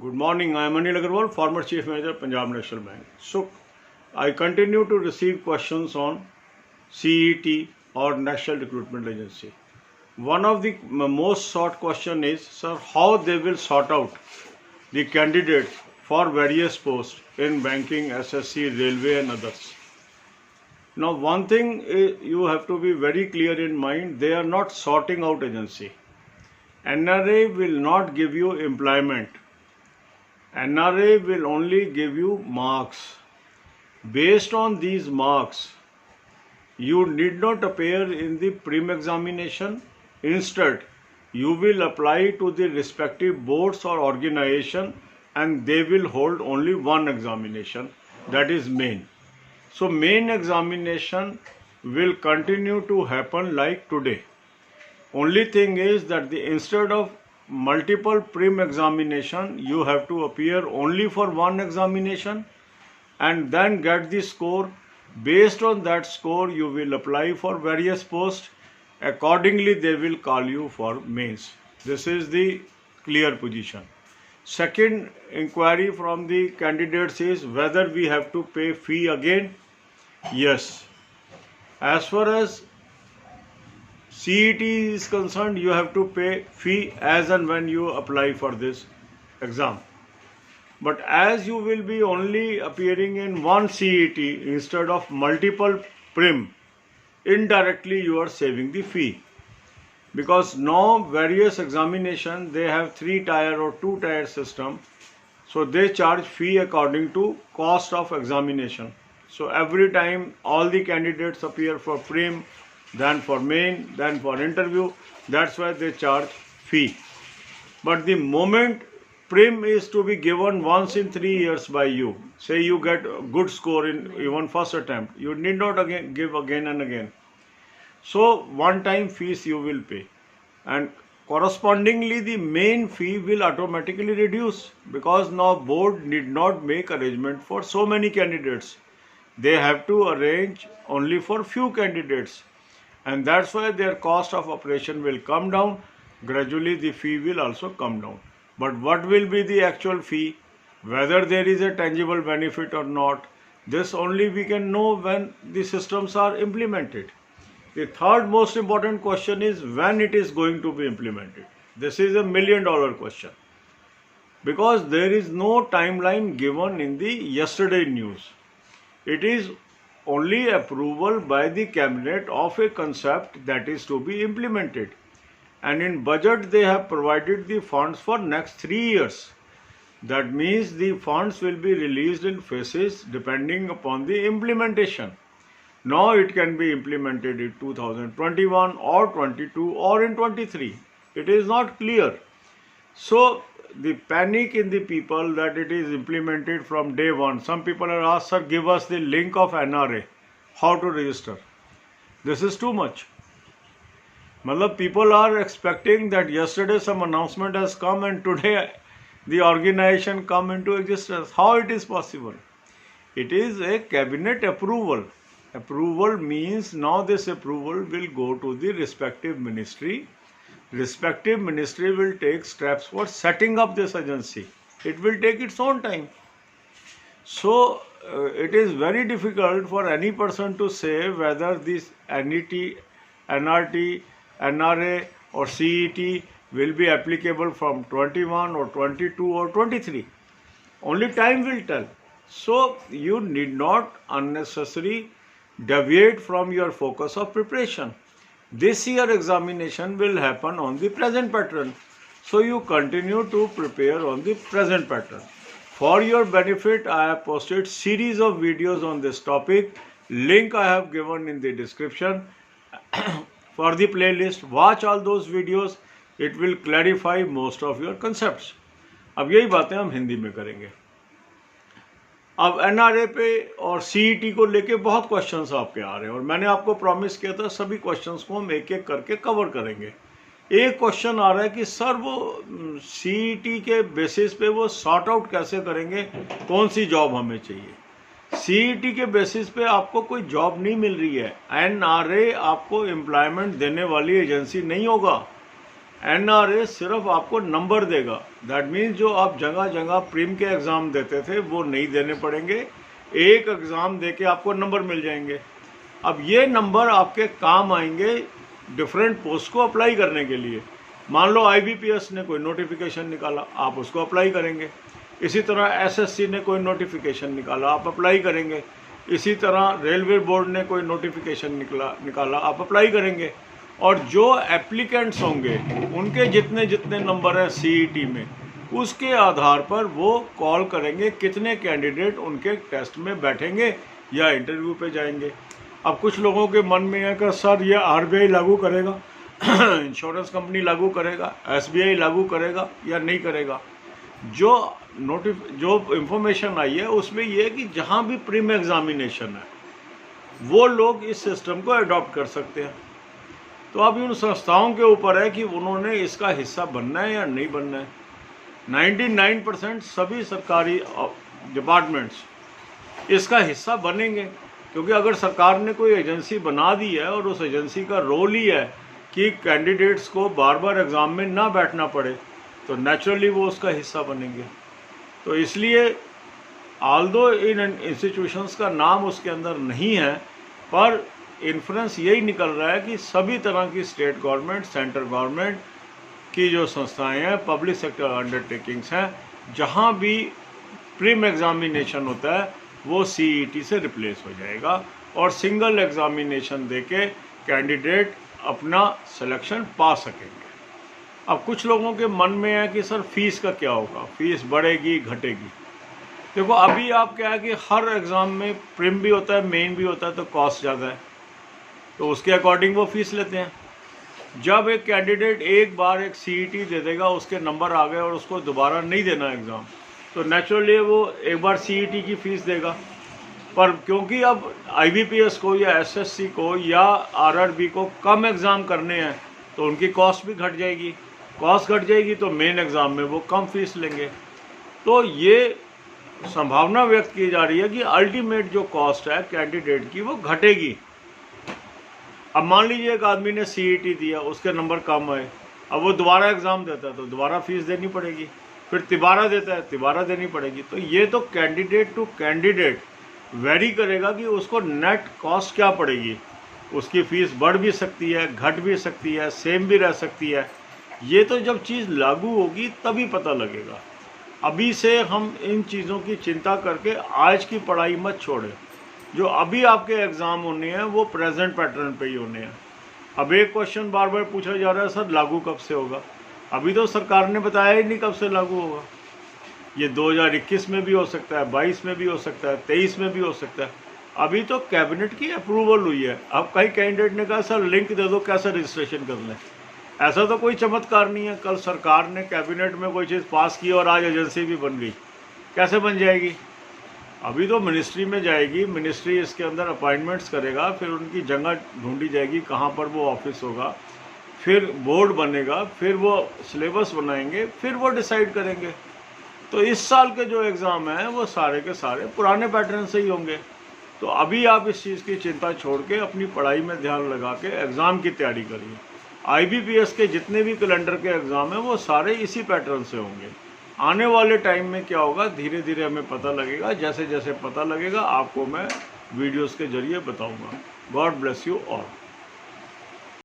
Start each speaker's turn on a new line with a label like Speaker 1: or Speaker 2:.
Speaker 1: Good morning. I am Anil Agarwal, former Chief Manager, Punjab National Bank. So, I continue to receive questions on CET or National Recruitment Agency. One of the most sought question is, sir, how they will sort out the candidates for various posts in banking, SSC, railway and others. Now, one thing you have to be very clear in mind, they are not sorting out agency. NRA will not give you employment. NRA will only give you marks. Based on these marks, you need not appear in the prim examination. Instead, you will apply to the respective boards or organization and they will hold only one examination, that is main. So main examination will continue to happen like today. Only thing is that instead of multiple prim examination, you have to appear only for one examination and then get the score. Based on that score, you will apply for various posts. Accordingly, they will call you for mains. This is the clear position. Second inquiry from the candidates is whether we have to pay fee again. Yes. As far as CET is concerned, you have to pay fee as and when you apply for this exam. But as you will be only appearing in one CET instead of multiple prim, indirectly you are saving the fee. Because now various examination, they have 3-tier or 2-tier system. So they charge fee according to cost of examination. So every time all the candidates appear for prim, then for main, then for interview, that's why they charge fee. But the moment prim is to be given once in 3 years by you, say you get a good score in even first attempt, you need not give again and again. So one time fees you will pay, and correspondingly the main fee will automatically reduce, because now board need not make arrangement for so many candidates. They have to arrange only for few candidates. And that's why their cost of operation will come down. Gradually the fee will also come down. But what will be the actual fee, whether there is a tangible benefit or not, this only we can know when the systems are implemented. The third most important question is when it is going to be implemented. This is $1 million question, because there is no timeline given in the yesterday news. It is only approval by the cabinet of a concept that is to be implemented. And in budget they have provided the funds for next 3 years. That means the funds will be released in phases depending upon the implementation. Now it can be implemented in 2021 or 22 or in 23. It is not clear. So the panic in the people that it is implemented from day one. Some people are asked, sir, give us the link of NRA, how to register. This is too much. People are expecting that yesterday some announcement has come and today the organization come into existence. How it is possible? It is a cabinet approval. Approval means now this approval will go to the respective ministry. Respective ministry will take steps for setting up this agency. It will take its own time. So it is very difficult for any person to say whether this NET, NRT, NRA or CET will be applicable from 21 or 22 or 23. Only time will tell. So you need not unnecessarily deviate from your focus of preparation. This year examination will happen on the present pattern. So you continue to prepare on the present pattern. For your benefit, I have posted series of videos on this topic. Link I have given in the description for the playlist. Watch all those videos. It will clarify most of your concepts. अब यही बातें हम हिंदी में करेंगे. अब NRA पे और CET को लेके बहुत क्वेश्चंस आपके आ रहे हैं और मैंने आपको प्रॉमिस किया था सभी क्वेश्चंस को हम एक एक करके कवर करेंगे. एक क्वेश्चन आ रहा है कि सर वो CET के बेसिस पे वो सॉर्ट आउट कैसे करेंगे, कौन सी जॉब हमें चाहिए. CET के बेसिस पे आपको कोई जॉब नहीं मिल रही है. NRA आपको एम्प्लॉयमेंट देने वाली एजेंसी नहीं होगा. NRA सिर्फ आपको नंबर देगा। दैट मीन्स जो आप जगह जगह प्रीम के एग्ज़ाम देते थे वो नहीं देने पड़ेंगे, एक एग्ज़ाम देके आपको नंबर मिल जाएंगे। अब ये नंबर आपके काम आएंगे डिफरेंट पोस्ट को अप्लाई करने के लिए। मान लो IBPS ने कोई नोटिफिकेशन निकाला, आप उसको अप्लाई करेंगे। इसी तरह SSC ने कोई नोटिफिकेशन निकाला, आप अप्लाई करेंगे। इसी तरह रेलवे बोर्ड ने कोई नोटिफिकेशन निकाला, आप अप्लाई करेंगे। और जो एप्लीकेंट्स होंगे उनके जितने जितने नंबर हैं CET में, उसके आधार पर वो कॉल करेंगे कितने कैंडिडेट उनके टेस्ट में बैठेंगे या इंटरव्यू पे जाएंगे। अब कुछ लोगों के मन में है कि सर ये RBI लागू करेगा, इंश्योरेंस कंपनी लागू करेगा, SBI लागू करेगा या नहीं करेगा। जो इंफॉर्मेशन आई है उसमें यह है कि जहाँ भी प्रीम एग्जामिनेशन है वो लोग इस सिस्टम को अडॉप्ट कर सकते हैं। तो अब उन संस्थाओं के ऊपर है कि उन्होंने इसका हिस्सा बनना है या नहीं बनना है। 99% सभी सरकारी डिपार्टमेंट्स इसका हिस्सा बनेंगे, क्योंकि अगर सरकार ने कोई एजेंसी बना दी है और उस एजेंसी का रोल ही है कि कैंडिडेट्स को बार बार एग्ज़ाम में ना बैठना पड़े, तो नेचुरली वो उसका हिस्सा बनेंगे। तो इसलिए ऑल्दो इन इंस्टीट्यूशंस का नाम उसके अंदर नहीं है, पर इन्फ्लुएंस यही निकल रहा है कि सभी तरह की स्टेट गवर्नमेंट, सेंट्रल गवर्नमेंट की जो संस्थाएं हैं, पब्लिक सेक्टर अंडरटेकिंग्स हैं, जहां भी प्रीम एग्जामिनेशन होता है वो CET से रिप्लेस हो जाएगा और सिंगल एग्जामिनेशन देके कैंडिडेट अपना सिलेक्शन पा सकेंगे। अब कुछ लोगों के मन में है कि सर फीस का क्या होगा, फीस बढ़ेगी घटेगी। देखो अभी आप क्या है कि हर एग्ज़ाम में प्रीम भी होता है, मेन भी होता है, तो कॉस्ट ज़्यादा है, तो उसके अकॉर्डिंग वो फीस लेते हैं। जब एक कैंडिडेट एक बार एक CET दे देगा, उसके नंबर आ गए और उसको दोबारा नहीं देना एग्ज़ाम, तो नेचुरली वो एक बार CET की फ़ीस देगा। पर क्योंकि अब IBPS को या SSC को या RRB को कम एग्ज़ाम करने हैं, तो उनकी कॉस्ट भी घट जाएगी। कॉस्ट घट जाएगी तो मेन एग्ज़ाम में वो कम फीस लेंगे। तो ये संभावना व्यक्त की जा रही है कि अल्टीमेट जो कॉस्ट है कैंडिडेट की वो घटेगी। अब मान लीजिए एक आदमी ने CET दिया, उसके नंबर कम आए, अब वो दोबारा एग्ज़ाम देता है तो दोबारा फीस देनी पड़ेगी, फिर तिबारा देता है तिबारा देनी पड़ेगी। तो ये तो कैंडिडेट टू कैंडिडेट वेरी करेगा कि उसको नेट कॉस्ट क्या पड़ेगी। उसकी फ़ीस बढ़ भी सकती है, घट भी सकती है, सेम भी रह सकती है। ये तो जब चीज़ लागू होगी तभी पता लगेगा। अभी से हम इन चीज़ों की चिंता करके आज की पढ़ाई मत छोड़ें। जो अभी आपके एग्ज़ाम होने हैं वो प्रेजेंट पैटर्न पे ही होने हैं। अब एक क्वेश्चन बार बार पूछा जा रहा है, सर लागू कब से होगा? अभी तो सरकार ने बताया ही नहीं कब से लागू होगा। ये 2021 में भी हो सकता है, 22 में भी हो सकता है, 23 में भी हो सकता है। अभी तो कैबिनेट की अप्रूवल हुई है। अब कई कैंडिडेट ने कहा सर लिंक दे दो, कैसे रजिस्ट्रेशन कर लें। ऐसा तो कोई चमत्कार नहीं है, कल सरकार ने कैबिनेट में कोई चीज़ पास की और आज एजेंसी भी बन गई। कैसे बन जाएगी? अभी तो मिनिस्ट्री में जाएगी, मिनिस्ट्री इसके अंदर अपॉइंटमेंट्स करेगा, फिर उनकी जगह ढूंढी जाएगी कहाँ पर वो ऑफिस होगा, फिर बोर्ड बनेगा, फिर वो सिलेबस बनाएंगे, फिर वो डिसाइड करेंगे। तो इस साल के जो एग्ज़ाम हैं वो सारे के सारे पुराने पैटर्न से ही होंगे। तो अभी आप इस चीज़ की चिंता छोड़ के अपनी पढ़ाई में ध्यान लगा के एग्ज़ाम की तैयारी करिए। IBPS के जितने भी कैलेंडर के एग्ज़ाम हैं वो सारे इसी पैटर्न से होंगे। आने वाले टाइम में क्या होगा धीरे धीरे हमें पता लगेगा। जैसे जैसे पता लगेगा आपको मैं वीडियोस के जरिए बताऊंगा। God bless you all.